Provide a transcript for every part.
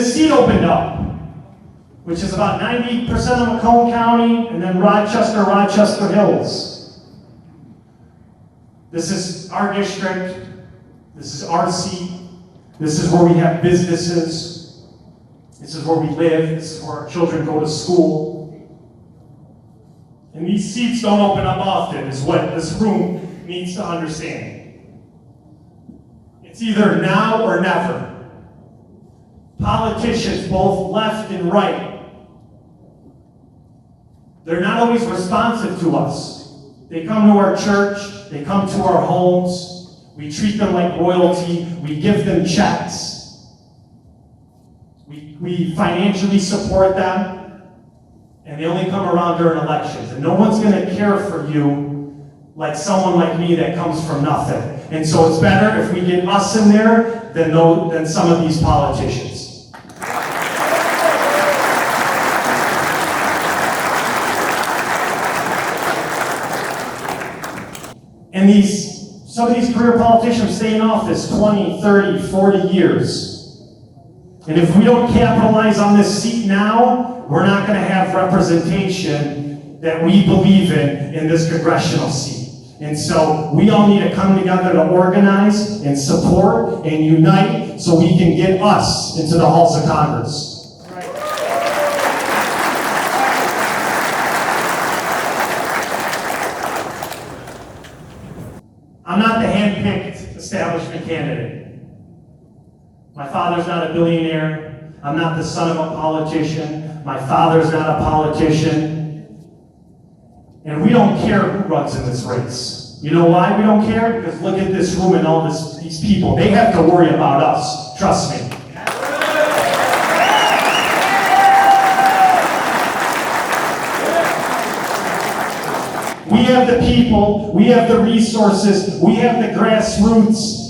this seat opened up, which is about 90% of Macomb County, and then Rochester Hills. This is our district. This is our seat. This is where we have businesses. This is where we live. This is where our children go to school. And these seats don't open up often, is what this room needs to understand. It's either now or never. Politicians, both left and right, they're not always responsive to us. They come to our church, they come to our homes, we treat them like royalty, we give them checks, we financially support them, and they only come around during elections. And no one's going to care for you like someone like me that comes from nothing. And so it's better if we get us in there than some of these politicians. And some of these career politicians stay in office 20, 30, 40 years. And if we don't capitalize on this seat now, we're not going to have representation that we believe in this congressional seat. And so we all need to come together to organize and support and unite so we can get us into the halls of Congress. I'm not the hand-picked establishment candidate. My father's not a billionaire. I'm not the son of a politician. My father's not a politician. And we don't care who runs in this race. You know why we don't care? Because look at this room and all these people. They have to worry about us. Trust me. We have the people, we have the resources, we have the grassroots.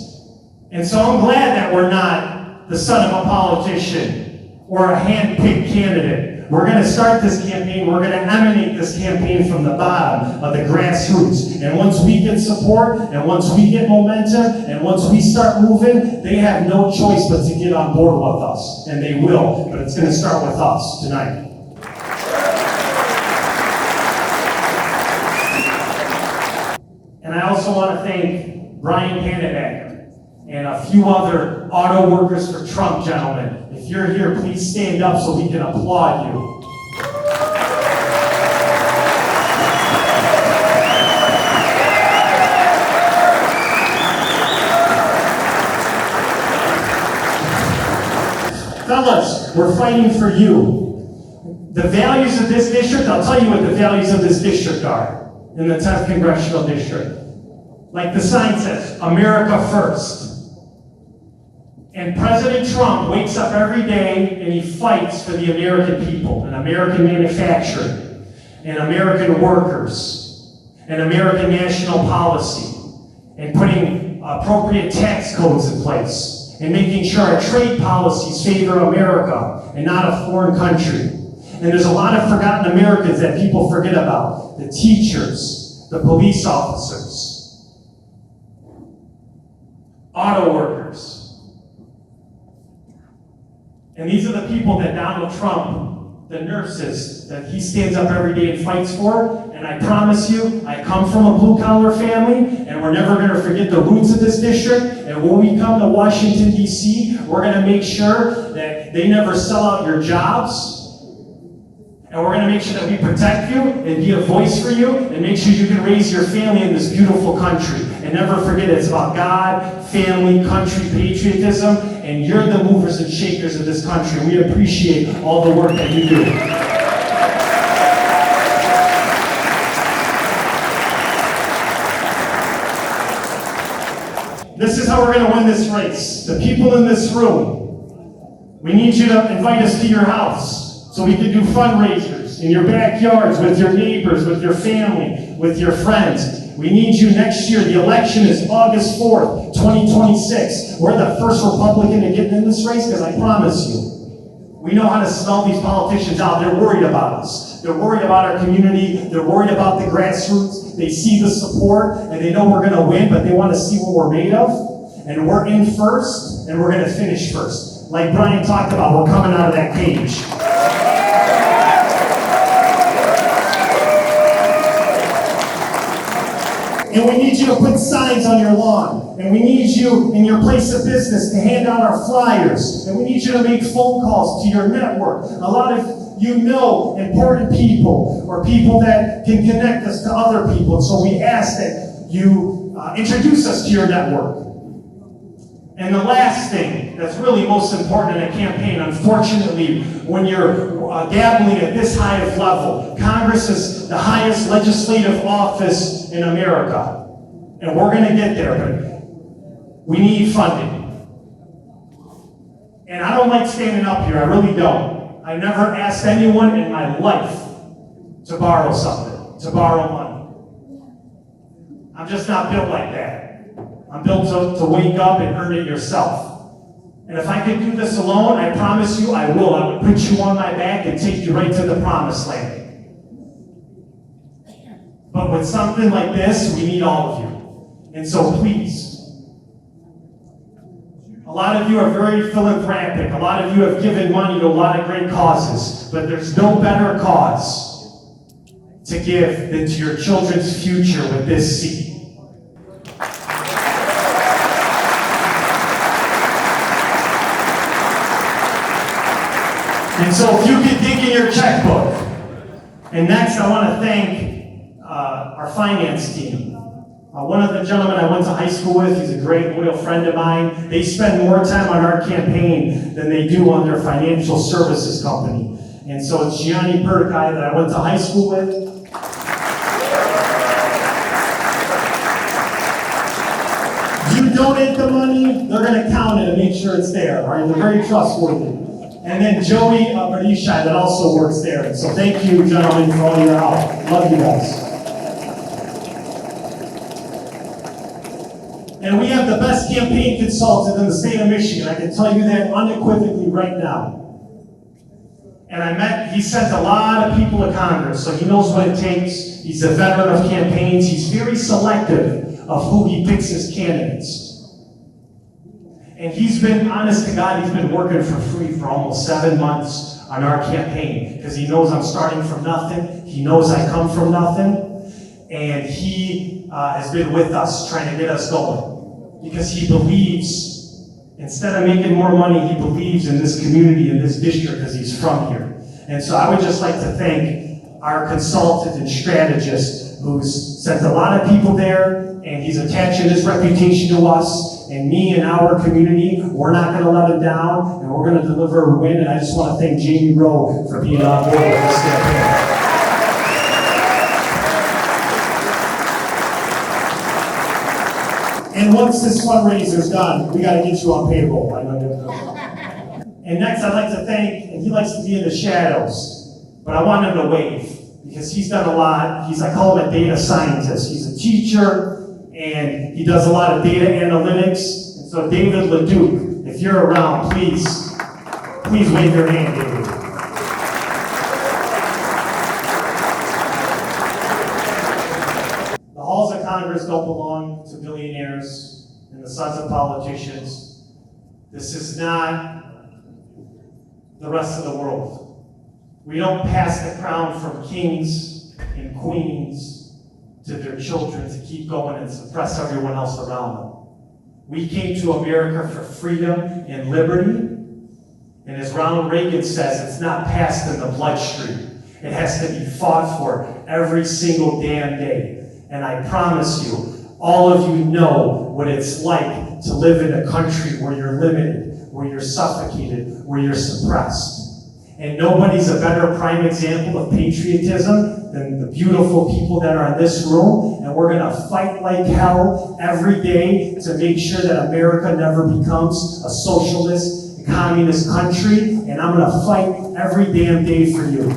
And so I'm glad that we're not the son of a politician or a hand-picked candidate. We're going to start this campaign, we're going to emanate this campaign from the bottom of the grassroots. And once we get support, and once we get momentum, and once we start moving, they have no choice but to get on board with us. And they will, but it's going to start with us tonight. And I also want to thank Brian Pannebacker and a few other auto workers for Trump gentlemen. If you're here, please stand up so we can applaud you. Fellas, we're fighting for you. The values of this district, I'll tell you what the values of this district are. In the 10th Congressional District. Like the sign says, America first. And President Trump wakes up every day and he fights for the American people, and American manufacturing, and American workers, and American national policy, and putting appropriate tax codes in place, and making sure our trade policies favor America and not a foreign country. And there's a lot of forgotten Americans that people forget about. The teachers, the police officers, auto workers. And these are the people that Donald Trump, the nurses, that he stands up every day and fights for. And I promise you, I come from a blue-collar family, and we're never going to forget the roots of this district. And when we come to Washington, D.C., we're going to make sure that they never sell out your jobs. And we're going to make sure that we protect you and be a voice for you and make sure you can raise your family in this beautiful country. And never forget it's about God, family, country, patriotism, and you're the movers and shakers of this country. We appreciate all the work that you do. This is how we're going to win this race. The people in this room, we need you to invite us to your house. So we can do fundraisers in your backyards, with your neighbors, with your family, with your friends. We need you next year. The election is August 4th, 2026. We're the first Republican to get in this race, because I promise you, we know how to smell these politicians out. They're worried about us. They're worried about our community. They're worried about the grassroots. They see the support, and they know we're going to win, but they want to see what we're made of. And we're in first, and we're going to finish first. like Brian talked about, we're coming out of that cage. And we need you to put signs on your lawn. And we need you in your place of business to hand out our flyers. And we need you to make phone calls to your network. A lot of you know important people or people that can connect us to other people. So we ask that you introduce us to your network. And the last thing that's really most important in a campaign, unfortunately, when you're dabbling at this high of level, Congress is the highest legislative office in America. And we're going to get there, but we need funding. And I don't like standing up here, I really don't. I never asked anyone in my life to borrow something, to borrow money. I'm just not built like that. I'm built to wake up and earn it yourself. And if I could do this alone, I promise you I will. I would put you on my back and take you right to the promised land. But with something like this, we need all of you. And so please, a lot of you are very philanthropic. A lot of you have given money to a lot of great causes. But there's no better cause to give than to your children's future with this seed. And so if you could dig in your checkbook. And next I want to thank our finance team. One of the gentlemen I went to high school with, he's a great loyal friend of mine. They spend more time on our campaign than they do on their financial services company. And so it's Gianni Perticai that I went to high school with. You donate the money, they're going to count it and make sure it's there. All right? They're very trustworthy. And then Joey Barishai that also works there. And so thank you, gentlemen, for all your help. Love you guys. And we have the best campaign consultant in the state of Michigan. I can tell you that unequivocally right now. And he sent a lot of people to Congress, so he knows what it takes. He's a veteran of campaigns. He's very selective of who he picks as candidates. And he's been, honest to God, he's been working for free for almost 7 months on our campaign because he knows I'm starting from nothing. He knows I come from nothing. And he has been with us trying to get us going because he believes, instead of making more money, he believes in this community, in this district because he's from here. And so I would just like to thank our consultant and strategist who's sent a lot of people there, and he's attaching his reputation to us. And me and our community, we're not going to let him down, and we're going to deliver a win. And I just want to thank Jamie Rowe for being on board with this campaign. And once this fundraiser's done, we got to get you on payroll. And next, I'd like to thank, and he likes to be in the shadows, but I want him to wave because he's done a lot. I call him a data scientist. He's a teacher. And he does a lot of data analytics. And so David LeDuc, if you're around, please wave your hand, David. The halls of Congress don't belong to billionaires and the sons of politicians. This is not the rest of the world. We don't pass the crown from kings and queens to their children to keep going and suppress everyone else around them. We came to America for freedom and liberty, and as Ronald Reagan says, it's not passed in the bloodstream. It has to be fought for every single damn day. And I promise you, all of you know what it's like to live in a country where you're limited, where you're suffocated, where you're suppressed. And nobody's a better prime example of patriotism than the beautiful people that are in this room. And we're going to fight like hell every day to make sure that America never becomes a socialist, communist country. And I'm going to fight every damn day for you.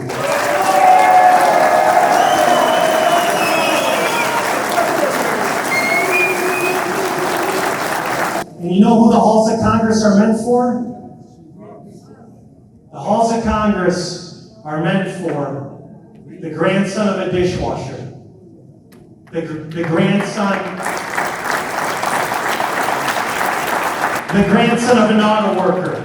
And you know who the halls of Congress are meant for? The halls of Congress are meant for the grandson of a dishwasher, the grandson of an auto worker,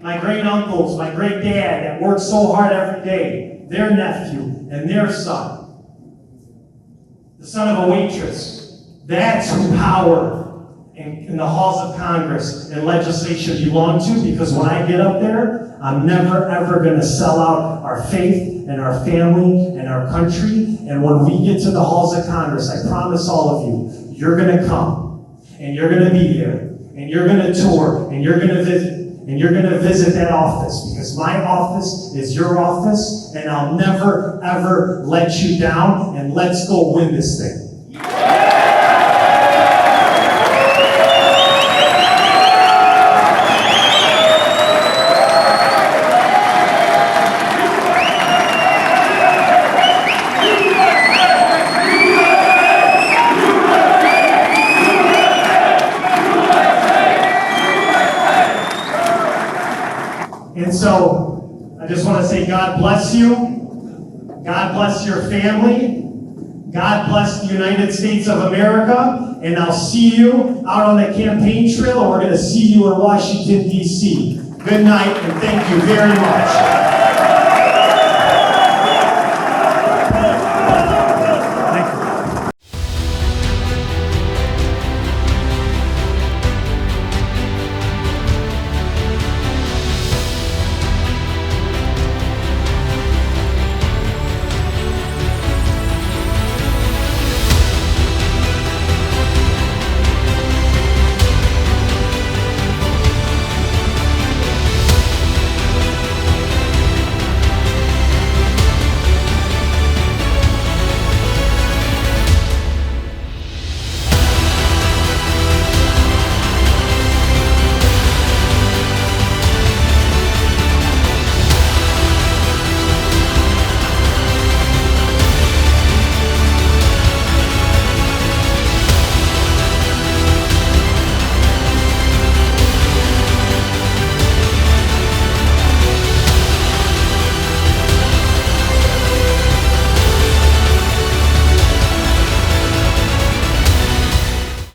my great uncles, my great dad that worked so hard every day, their nephew and their son, the son of a waitress. That's who power in the halls of Congress and legislation belong to, because when I get up there, I'm never ever going to sell out our faith and our family and our country. And when we get to the halls of Congress, I promise all of you, you're going to come and you're going to be there and you're going to tour and you're going to visit and you're going to visit that office, because my office is your office, and I'll never ever let you down, and let's go win this thing. And so, I just want to say God bless you. God bless your family. God bless the United States of America. And I'll see you out on the campaign trail, or we're going to see you in Washington, D.C. Good night, and thank you very much.